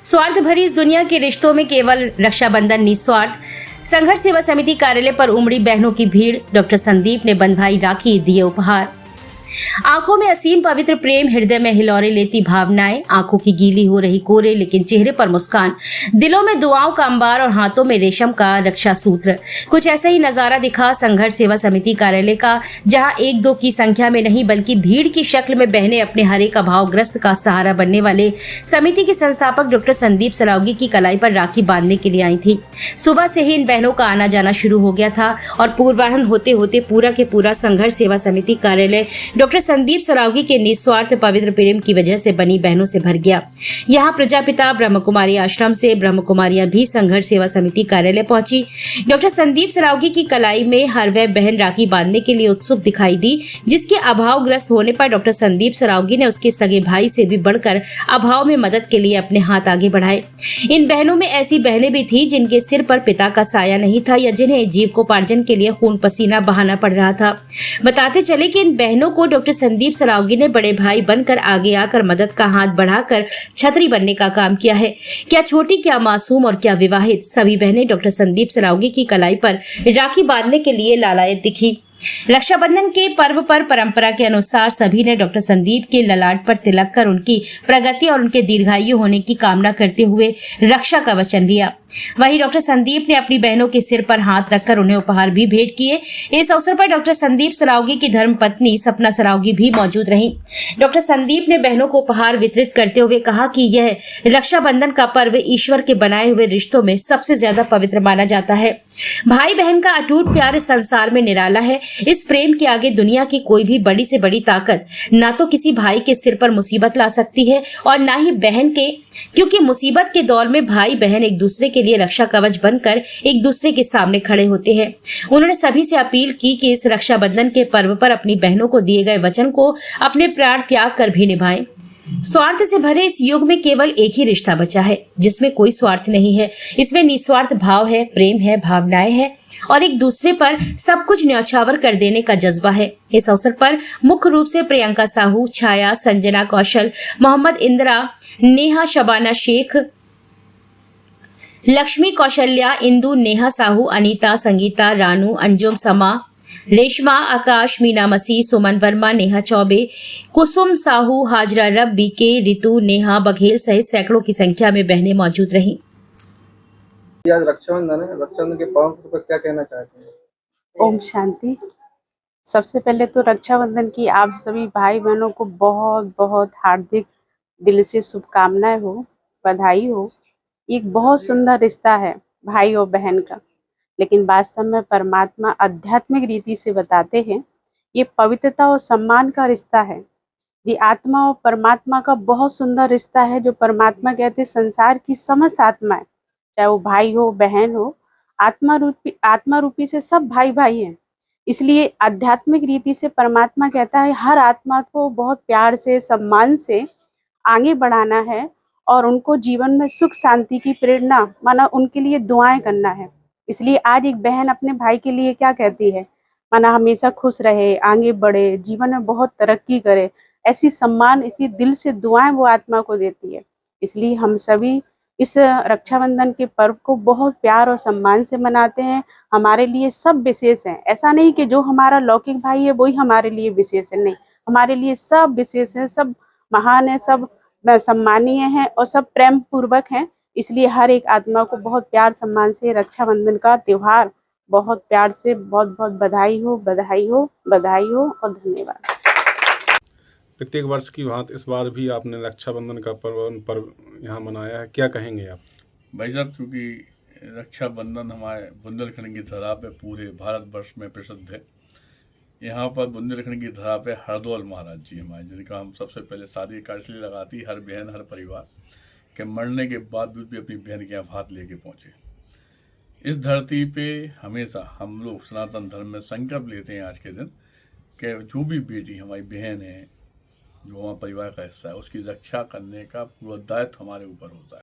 स्वार्थ भरी इस दुनिया के रिश्तों में केवल रक्षाबंधन निस्वार्थ। संघर्ष सेवा समिति कार्यालय पर उमड़ी बहनों की भीड़। डॉक्टर संदीप ने बंधवाई राखी, दिए उपहार। आंखों में असीम पवित्र प्रेम, हृदय में हिलोरे लेती भावनाएं। आंखों की गीली हो रही कोरे, लेकिन चेहरे पर मुस्कान। दिलों में दुआओं का अंबार और हाथों में रेशम का रक्षा सूत्र। कुछ ऐसा ही नजारा दिखा संघर्ष सेवा समिति कार्यालय का, जहां एक दो की संख्या में नहीं बल्कि भीड़ की शक्ल में बहनें अपने हर एक अभावग्रस्त का सहारा बनने वाले समिति के संस्थापक डॉक्टर संदीप सरावगी की कलाई पर राखी बांधने के लिए आई थी। सुबह से ही इन बहनों का आना जाना शुरू हो गया था और पूर्वाहन होते होते पूरा के पूरा संघर्ष सेवा समिति कार्यालय डॉक्टर संदीप सरावगी के निस्वार्थ पवित्र प्रेम की वजह से बनी बहनों से भर गया। यहाँ प्रजापिता ब्रह्म कुमारी आश्रम से ब्रह्म कुमारियां भी संघर्ष सेवा समिति कार्यालय पहुंची। डॉक्टर संदीप सरावगी की कलाई में हर वह बहन राखी बांधने के लिए उत्सुक दिखाई दी, जिसके अभावग्रस्त होने पर डॉक्टर संदीप सरावगी ने उसके सगे भाई से भी बढ़कर अभाव में मदद के लिए अपने हाथ आगे बढ़ाए। इन बहनों में ऐसी बहनें भी थी जिनके सिर पर पिता का साया नहीं था या जिन्हें जीविकोपार्जन के लिए खून पसीना बहाना पड़ रहा था। बताते चले कि इन बहनों को डॉक्टर संदीप सरावगी ने बड़े भाई बनकर आगे आकर मदद का हाथ बढ़ाकर छतरी बनने का काम किया है। क्या छोटी, क्या मासूम और क्या विवाहित, सभी बहनें डॉक्टर संदीप सरावगी की कलाई पर राखी बांधने के लिए लालायत दिखी। रक्षाबंधन के पर्व पर परंपरा के अनुसार सभी ने डॉक्टर संदीप के ललाट पर तिलक कर उनकी प्रगति और उनके दीर्घायु होने की कामना करते हुए रक्षा का वचन लिया। वहीं डॉक्टर संदीप ने अपनी बहनों के सिर पर हाथ रखकर उन्हें उपहार भी भेंट किए। इस अवसर पर डॉक्टर संदीप सरावगी की धर्मपत्नी सपना सरावगी भी मौजूद रहीं। डॉक्टर संदीप ने बहनों को उपहार वितरित करते हुए कहा कि यह रक्षाबंधन का पर्व ईश्वर के बनाए हुए रिश्तों में सबसे ज्यादा पवित्र माना जाता है। भाई बहन का अटूट प्यार इस संसार में निराला है। इस प्रेम के आगे दुनिया की कोई भी बड़ी से बड़ी ताकत ना तो किसी भाई के सिर पर मुसीबत ला सकती है और ना ही बहन के, क्योंकि मुसीबत के दौर में भाई बहन एक दूसरे के लिए रक्षा कवच बनकर एक दूसरे के सामने खड़े होते हैं। उन्होंने सभी से अपील की कि इस रक्षाबंधन के पर्व पर अपनी बहनों को दिए गए वचन को अपने प्राण त्याग कर भी निभाएं। स्वार्थ से भरे इस युग में केवल एक ही रिश्ता बचा है जिसमें कोई स्वार्थ नहीं है। इसमें निस्वार्थ भाव है, प्रेम है, भावनाएं हैं और एक दूसरे पर सब कुछ न्यौछावर कर देने का जज्बा है। इस अवसर पर मुख्य रूप से प्रियंका साहू, छाया, संजना कौशल, मोहम्मद इंदिरा, नेहा, शबाना शेख, लक्ष्मी कौशल्या, इंदु, नेहा साहू, अनीता, संगीता, रानू, अंजुम, समा, रेशमा, आकाश, मीना मसीह, सुमन वर्मा, नेहा चौबे, कुसुम साहू, हाजरा रब, बीके, रितु, नेहा बघेल सहित सैकड़ों की संख्या में बहनें मौजूद रहीं। आज रक्षाबंधन है, रक्षाबंधन के पर्व पर क्या कहना चाहते हैं? ओम शांति। सबसे पहले तो रक्षाबंधन की आप सभी भाई बहनों को बहुत बहुत हार्दिक दिल से शुभकामनाएं हो, बधाई हो। एक बहुत सुंदर रिश्ता है भाई और बहन का, लेकिन वास्तव में परमात्मा आध्यात्मिक रीति से बताते हैं ये पवित्रता और सम्मान का रिश्ता है। ये आत्मा और परमात्मा का बहुत सुंदर रिश्ता है, जो परमात्मा कहते हैं संसार की समस्त आत्माएं, चाहे वो भाई हो बहन हो, आत्मा रूपी से सब भाई भाई हैं। इसलिए आध्यात्मिक रीति से परमात्मा कहता है हर आत्मा को बहुत प्यार से, सम्मान से आगे बढ़ाना है और उनको जीवन में सुख शांति की प्रेरणा, माना उनके लिए दुआएं करना है। इसलिए आज एक बहन अपने भाई के लिए क्या कहती है, माना हमेशा खुश रहे, आगे बढ़े, जीवन में बहुत तरक्की करे, ऐसी सम्मान, इसी दिल से दुआएं वो आत्मा को देती है। इसलिए हम सभी इस रक्षाबंधन के पर्व को बहुत प्यार और सम्मान से मनाते हैं। हमारे लिए सब विशेष हैं। ऐसा नहीं कि जो हमारा लौकिक भाई है वही हमारे लिए विशेष है, नहीं, हमारे लिए सब विशेष हैं, सब महान है, सब सम्मानीय हैं और सब प्रेम पूर्वक हैं। इसलिए हर एक आत्मा को बहुत प्यार सम्मान से रक्षाबंधन का त्योहार बहुत प्यार से बहुत बहुत बधाई हो, बधाई हो, बधाई हो और धन्यवाद। प्रत्येक वर्ष की भांति इस बार भी आपने रक्षाबंधन का पर्व यहाँ मनाया है, क्या कहेंगे आप? भाई साहब, चूँकि रक्षाबंधन हमारे बुंदेलखंड की धरा पे पूरे भारतवर्ष में प्रसिद्ध है। यहाँ पर बुंदेलखंड की धरा पे हरदौल महाराज जी हमारे, जिनका हम सबसे पहले शादी का इसलिए लगाती, हर बहन हर परिवार के मरने के बाद भी अपनी बहन के यहाँ भात लेके पहुँचे। इस धरती पे हमेशा हम लोग सनातन धर्म में संकल्प लेते हैं आज के दिन कि जो भी बेटी हमारी बहन है, जो हमारे परिवार का हिस्सा है, उसकी रक्षा करने का पूरा दायित्व हमारे ऊपर होता है।